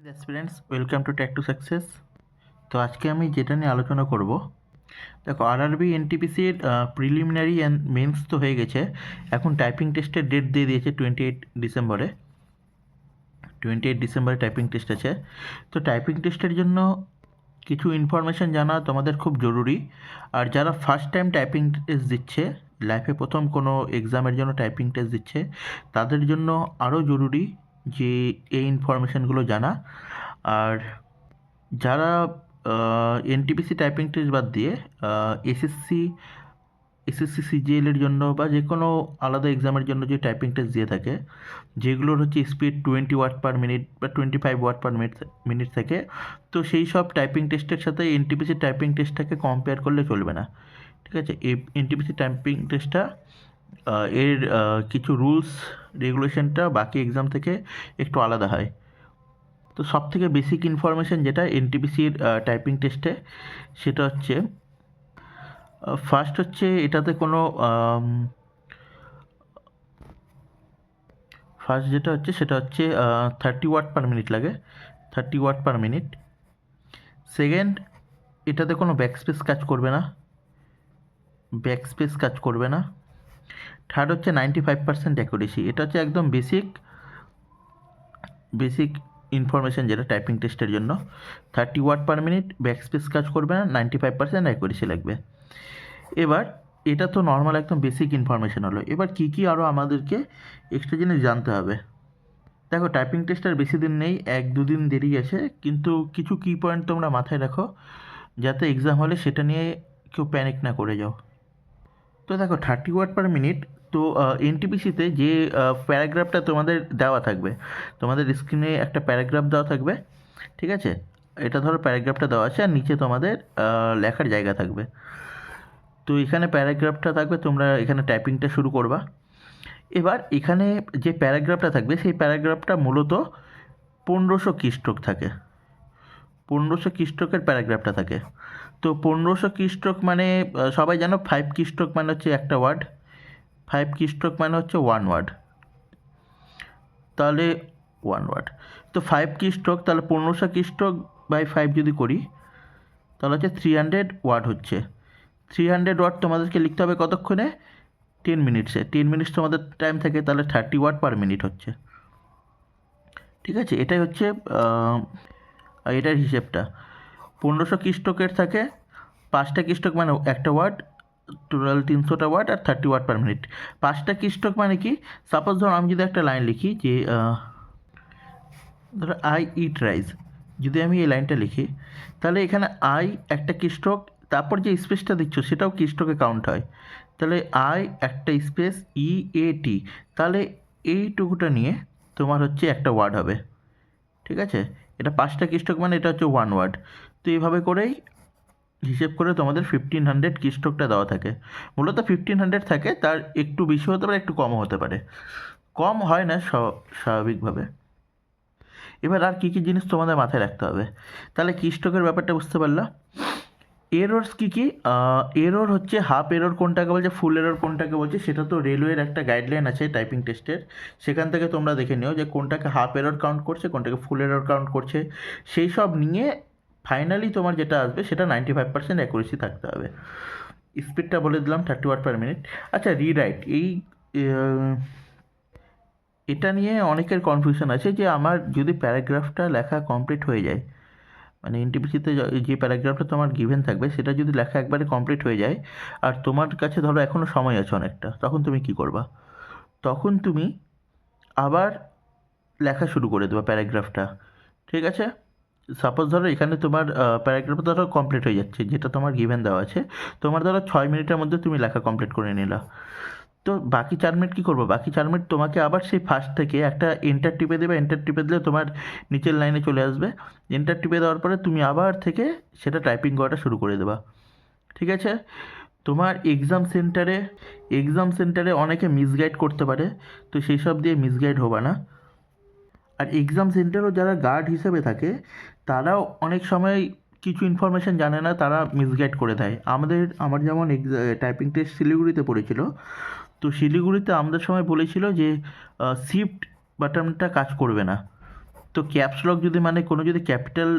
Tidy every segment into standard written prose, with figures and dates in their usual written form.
Aspirants welcome to tack to success. তো আজকে আমি যেটা নিয়ে আলোচনা করব, দেখো আরআরবি এনটিপিসির প্রিলিমিনারি অ্যান্ড মেন্স তো হয়ে গেছে। এখন টাইপিং টেস্টের ডেট দিয়ে দিয়েছে 28 ডিসেম্বরে। 28 ডিসেম্বরে টাইপিং টেস্ট আছে। তো টাইপিং টেস্টের জন্য কিছু ইনফরমেশান জানা তোমাদের খুব জরুরি। আর যারা ফার্স্ট টাইম টাইপিং টেস্ট দিচ্ছে, লাইফে প্রথম কোনো এক্সামের জন্য টাইপিং টেস্ট দিচ্ছে, তাদের জন্য আরও জরুরি যে এই ইনফরমেশানগুলো জানা। আর যারা এনটিপিসি টাইপিং টেস্ট বাদ দিয়ে এসএসসি সিজিএলের জন্য বা যে কোনো আলাদা এক্সামের জন্য যে টাইপিং টেস্ট দিয়ে থাকে, যেগুলোর হচ্ছে স্পিড 20 ওয়ার্ড পার মিনিট বা 25 ওয়ার্ড পার মিনিট থাকে, তো সেই সব টাইপিং টেস্টের সাথে এনটিপিসি টাইপিং টেস্টটাকে কম্পেয়ার করলে চলবে না। ঠিক আছে, এই এনটিপিসি টাইপিং টেস্টটা এর কিছু রুলস রেগুলেশনটা বাকি এক্সাম থেকে একটু আলাদা হয়। তো সবথেকে বেসিক ইনফরমেশান যেটা এনটিপিসির টাইপিং টেস্টে, সেটা হচ্ছে ফার্স্ট হচ্ছে এটাতে কোনো ফার্স্ট যেটা হচ্ছে সেটা হচ্ছে 30 ওয়াট পার মিনিট লাগে, 30 ওয়াট পার মিনিট। সেকেন্ড, এটাতে কোনো ব্যাকস্পেস কাজ করবে না। থার্ড হচ্ছে 95% অ্যাকুরেসি। এটা হচ্ছে একদম বেসিক ইনফরমেশান যেটা টাইপিং টেস্টের জন্য। 30 ওয়াট পার মিনিট, ব্যাকস্পেস কাজ করবে না, 95% অ্যাকুরেসি লাগবে। এবার এটা তো নর্মাল একদম বেসিক ইনফরমেশান হলো। এবার কী কী আরও আমাদেরকে এক্সট্রা জিনিস জানতে হবে। দেখো টাইপিং টেস্ট আর বেশি দিন নেই, 1-2 দিন দেরি আছে, কিন্তু কিছু কি পয়েন্ট তোমরা মাথায় রাখো যাতে এক্সাম হলে সেটা নিয়ে কেউ প্যানিক না করে যাও। তো দেখো 30 ওয়াট পার মিনিট, তো এনটিপিসিতে যে প্যারাগ্রাফটা তোমাদের দেওয়া থাকবে, তোমাদের স্ক্রিনে একটা প্যারাগ্রাফ দেওয়া থাকবে। ঠিক আছে, এটা ধরো প্যারাগ্রাফটা দেওয়া আছে আর নিচে তোমাদের লেখার জায়গা থাকবে। তো এখানে প্যারাগ্রাফটা থাকবে, তোমরা এখানে টাইপিংটা শুরু করবা। এবার এখানে যে প্যারাগ্রাফটা থাকবে সেই প্যারাগ্রাফটা মূলত 1500 কিস্ট্রোক থাকে, 1500 কিস্ট্রোকের প্যারাগ্রাফটা থাকে। তো 1500 কিস্ট্রোক মানে সবাই জানো 5 কিস্ট্রোক মানে হচ্ছে একটা ওয়ার্ড, 5 কিস্ট্রোক মানে হচ্ছে 1 ওয়ার্ড। তাহলে 1 ওয়ার্ড, তো 5 কিস্ট্রোক, তাহলে 1500 কিস্ট্রোক বাই 5 যদি করি, তাহলে হচ্ছে 300 ওয়ার্ড হচ্ছে। 300 ওয়ার্ড তোমাদেরকে লিখতে হবে কতক্ষণে? 10 মিনিটসে। 10 মিনিটস তোমাদের টাইম থাকে, তাহলে 30 ওয়াট পার মিনিট হচ্ছে। ঠিক আছে, এটাই হচ্ছে এটার হিসেবটা। 1500 কিস্ট্রোকের থাকে, 5টা কিস্ট্রোক মানে একটা ওয়ার্ড, টোটাল 300টা ওয়ার্ড আর 30 ওয়াট পার মিনিট। 5টা কিস্ট্রোক মানে কি? সাপোজ ধরো আমি যদি একটা লাইন লিখি যে ধরো আই ইট রাইস, যদি আমি এই লাইনটা লিখি, তাহলে এখানে আই একটা কিস্ট্রোক, তারপর যে স্পেসটা দিচ্ছ সেটাও কিস্ট্রোকে কাউন্ট হয়। তাহলে আই একটা স্পেস EAT, তাহলে এইটুকুটা নিয়ে তোমার হচ্ছে একটা ওয়ার্ড হবে। ঠিক আছে, এটা 5টা কিস্ট্রোক মানে এটা হচ্ছে 1 ওয়ার্ড। তো এইভাবে করেই হিসেব করে তোমাদের 1500 কিস্ট্রোকটা দেওয়া থাকে। মূলত 1500 থাকে, তার একটু বেশি হতে পারে, একটু কমও হতে পারে, কম হয় না স্বাভাবিকভাবে। এবার আর কী কী জিনিস তোমাদের মাথায় রাখতে হবে, তাহলে কিস্ট্রোকের ব্যাপারটা বুঝতে পারলা। এররস কী কী? এরর হচ্ছে হাফ এরর কোনটাকে বলছে, ফুল এরর কোনটাকে বলছে, সেটা তো রেলওয়ের একটা গাইডলাইন আছে টাইপিং টেস্টের, সেখান থেকে তোমরা দেখে নিও যে কোনটাকে হাফ এরর কাউন্ট করছে, কোনটাকে ফুল এরর কাউন্ট করছে। সেই সব নিয়ে ফাইনালি তোমার যেটা আসবে সেটা 95% অ্যাকুরেসি থাকতে হবে। স্পিডটা বলে দিলাম 30 ওয়াট পার মিনিট। আচ্ছা, রিরাইট, এটা নিয়ে অনেকের কনফিউশন আছে যে আমার যদি প্যারাগ্রাফটা লেখা কমপ্লিট হয়ে যায়, মানে এনটিপিসিতে যে প্যারাগ্রাফটা তোমার গিভেন থাকবে সেটা যদি লেখা একবারে কমপ্লিট হয়ে যায় আর তোমার কাছে ধরো এখনও সময় আছে অনেকটা, তখন তুমি কি করবা? তখন তুমি আবার লেখা শুরু করে দেবা প্যারাগ্রাফটা। ঠিক আছে, সাপোজ ধরো এখানে তোমার প্যারাগ্রাফটা ধরো কমপ্লিট হয়ে যাচ্ছে, যেটা তোমার গিভেন দেওয়া আছে, তোমার ধরো 6 মিনিটের মধ্যে তুমি লেখা কমপ্লিট করে নিলা। তো বাকি 4 মিনিট কী করবো? বাকি 4 মিনিট তোমাকে আবার সেই ফার্স্ট থেকে একটা এন্টার টিপে দেবে, এন্টার টিপে দিলে তোমার নিচের লাইনে চলে আসবে। এন্টার টিপে দেওয়ার পরে তুমি আবার থেকে সেটা টাইপিং করাটা শুরু করে দেবা। ঠিক আছে, তোমার এক্সাম সেন্টারে অনেকে মিসগাইড করতে পারে, তো সেই সব দিয়ে মিসগাইড হবে না। আর এক্সাম সেন্টারও যারা গার্ড হিসেবে থাকে, তারাও অনেক সময় কিছু ইনফরমেশান জানে না, তারা মিসগাইড করে দেয়। আমার যেমন টাইপিং টেস্ট শিলিগুড়িতে পড়েছিল, তো শিলিগুড়িতে আমাদের সময় বলেছিল যে শিফট বাটনটা কাজ করবে না। তো ক্যাপস লক যদি মানে কোনো যদি ক্যাপিটাল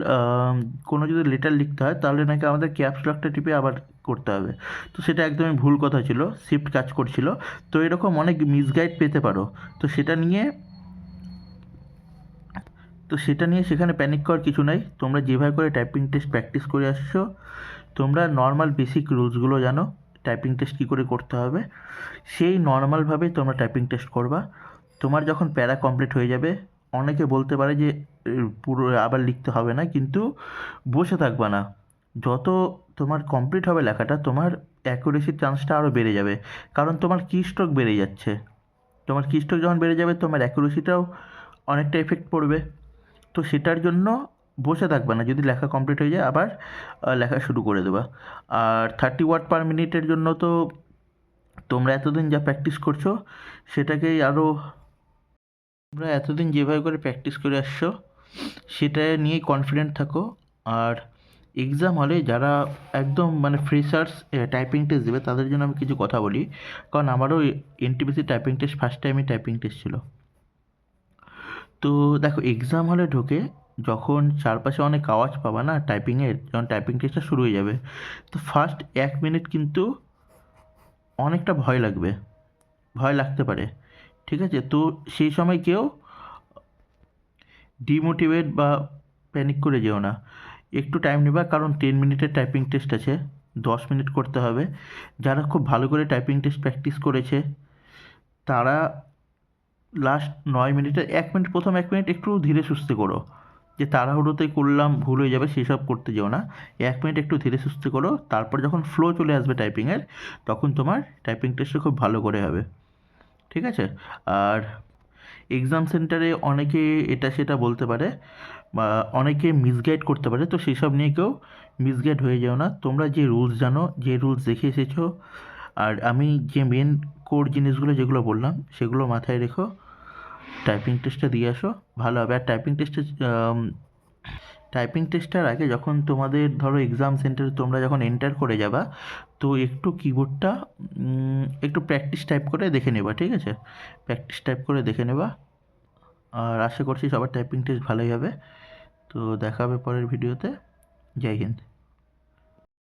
কোনো যদি লেটার লিখতে হয় তাহলে নাকি আমাদের ক্যাপস লকটা টিপে আবার করতে হবে। তো সেটা একদমই ভুল কথা ছিল, শিফট কাজ করছিল। তো এরকম অনেক মিসগাইড পেতে পারো। তো সেটা নিয়ে সেখানে প্যানিক করার কিছু নাই। তোমরা যেভাবে করে টাইপিং টেস্ট প্র্যাকটিস করে আসছো, তোমরা নর্মাল বেসিক রুলসগুলো জানো, টাইপিং টেস্ট কী করে করতে হবে, সেই নর্মালভাবেই তোমরা টাইপিং টেস্ট করবা। তোমার যখন প্যারা কমপ্লিট হয়ে যাবে, অনেকে বলতে পারে যে পুরো আবার লিখতে হবে না, কিন্তু বসে থাকবা না। যত তোমার কমপ্লিট হবে লেখাটা, তোমার অ্যাকুরেসির চান্সটা আরও বেড়ে যাবে, কারণ তোমার কিস্ট্রোক বেড়ে যাচ্ছে। তোমার কিস্ট্রোক যখন বেড়ে যাবে, তোমার অ্যাকুরেসিটাও অনেকটা এফেক্ট পড়বে। তো সেটার জন্য বসে থাকবে না, যদি লেখা কমপ্লিট হয়ে যায় আবার লেখা শুরু করে দেবা। আর 30 ওয়ার্ড পার মিনিটের জন্য তো তোমরা এতদিন যা প্র্যাকটিস করছো সেটাকেই আরও, তোমরা এতদিন যেভাবে করে প্র্যাকটিস করে আসছো সেটা নিয়েই কনফিডেন্ট থাকো। আর এক্সাম হলে যারা একদম মানে ফ্রেশার্স টাইপিং টেস্ট দেবে তাদের জন্য আমি কিছু কথা বলি, কারণ আমারও এনটিপিসি টাইপিং টেস্ট ফার্স্ট টাইমই টাইপিং টেস্ট ছিল। তো দেখো, এক্সাম হলে ঢুকে যখন চারপাশে অনেক আওয়াজ পাবা না টাইপিংয়ের, যখন টাইপিং টেস্টটা শুরু হয়ে যাবে, তো ফার্স্ট 1 মিনিট কিন্তু অনেকটা ভয় লাগবে, ভয় লাগতে পারে। ঠিক আছে? তো সেই সময় কেউ ডিমোটিভেট বা প্যানিক করে যেও না, একটু টাইম নেবা, কারণ 10 মিনিটের টাইপিং টেস্ট আছে, 10 মিনিট করতে হবে। যারা খুব ভালো করে টাইপিং টেস্ট প্র্যাকটিস করেছে তারা লাস্ট 9 মিনিটে 1 মিনিট, প্রথম 1 মিনিট একটু ধীরে সুস্থে করো, যে তাড়াহুড়োতে করলাম ভুল হয়ে যাবে সেসব করতে যেও না। 1 মিনিট একটু ধীরে সুস্থে করো, তারপর যখন ফ্লো চলে আসবে টাইপিংয়ের, তখন তোমার টাইপিং টেস্টটা খুব ভালো করে হবে। ঠিক আছে? আর এক্সাম সেন্টারে অনেকে এটা সেটা বলতে পারে বা অনেকে মিসগাইড করতে পারে, তো সেসব নিয়ে কেউ মিসগাইড হয়ে যেও না। তোমরা যে রুলস জানো, যে রুলস দেখে এসেছো, আর আমি যে মেন কোর জিনিসগুলো যেগুলো বললাম সেগুলো মাথায় রেখো, টাইপিং টেস্টটা দিয়ে আসো, ভালো হবে। আর টাইপিং টেস্টের আগে যখন তোমাদের ধরো এক্সাম সেন্টারে তোমরা যখন এন্টার করে যাবা, তো একটু কিবোর্ডটা একটু প্র্যাকটিস টাইপ করে দেখে নেবা। ঠিক আছে? প্র্যাকটিস টাইপ করে দেখে নেবা। আর আশা করছি সবার টাইপিং টেস্ট ভালোই হবে। তো দেখা হবে পরের ভিডিওতে। জয় হিন্দ।